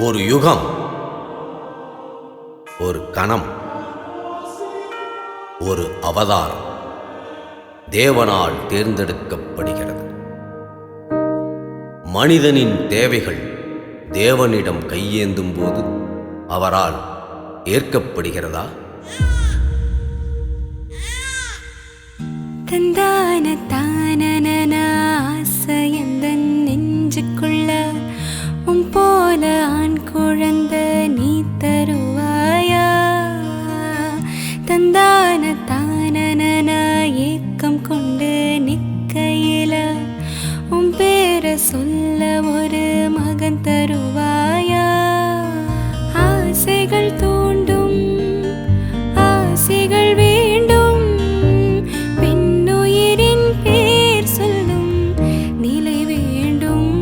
ஒரு யுகம், ஒரு கணம், ஒரு அவதாரம் தேவனால் தேர்ந்தெடுக்கப்படுகிறது. மனிதனின் தேவைகள் தேவனிடம் கையேந்தும் போது அவரால் ஏற்கப்படுகிறதா? தந்தான தானன ஆசையந்தன் நெஞ்சுக்குள்ள உன் போல ஆண் குழந்தை நீ தருவாயா? தந்தான தானன ஏக்கம் கொண்டு நிக்கையில உன் பேரை சொல்ல ஒரு மகன் தருவாயா? ஆசைகள் தூண்டும், ஆசைகள் வேண்டும், பெண்ணுயிரின் பேர் சொல்லும் நிலை வேண்டும்.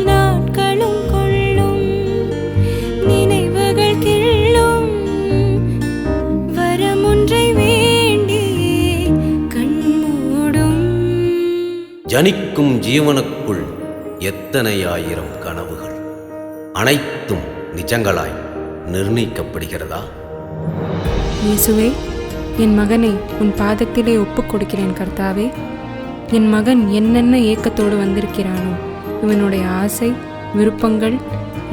நாட்களும் கொள்ளும், நினைவுகள் கிள்ளும், வரமொன்றை வேண்டி கண்மூடும். ஜனிக்கும் ஜீவனுக்குள் எத்தனை ஆயிரம் கனவுகள், அனைத்தும் நிஜங்களாய் நிர்ணயிக்கப்படுகிறதா? இயேசுவே, என் மகனை உன் பாதத்திலே ஒப்புக் கொடுக்கிறேன் கர்த்தாவே. என் மகன் என்னென்ன ஏக்கத்தோடு வந்திருக்கிறானோ, இவனுடைய ஆசை, விருப்பங்கள்,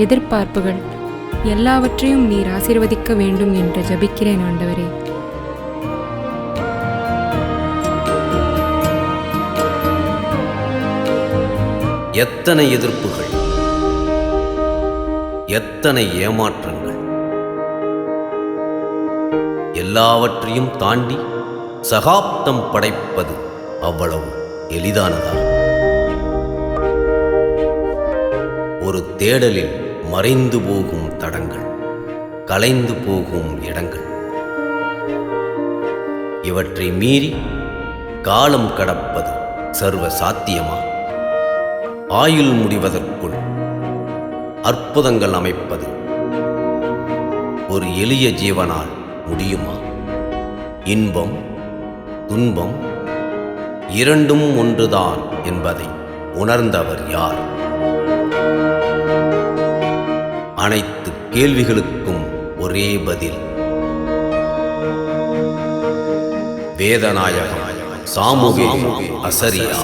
எதிர்பார்ப்புகள் எல்லாவற்றையும் நீர் ஆசீர்வதிக்க வேண்டும் என்று ஜெபிக்கிறேன் ஆண்டவரே. எத்தனை எதிர்ப்புகள், எத்தனை ஏமாற்றங்கள், எல்லாவற்றையும் தாண்டி சகாப்தம் படைப்பது அவ்வளவு எளிதானதா? ஒரு தேடலில் மறைந்து போகும் தடங்கள், கலைந்து போகும் இடங்கள், இவற்றை மீறி காலம் கடப்பது சர்வ சாத்தியமா? ஆயுள் முடிவதற்குள் அற்புதங்கள் அமைப்பது ஒரு எளிய ஜீவனால் முடியுமா? இன்பம், துன்பம் இரண்டும் ஒன்றுதான் என்பதை உணர்ந்தவர் யார்? அனைத்து கேள்விகளுக்கும் ஒரே பதில். வேதநாயகம் சாமுவேல் அசரியா.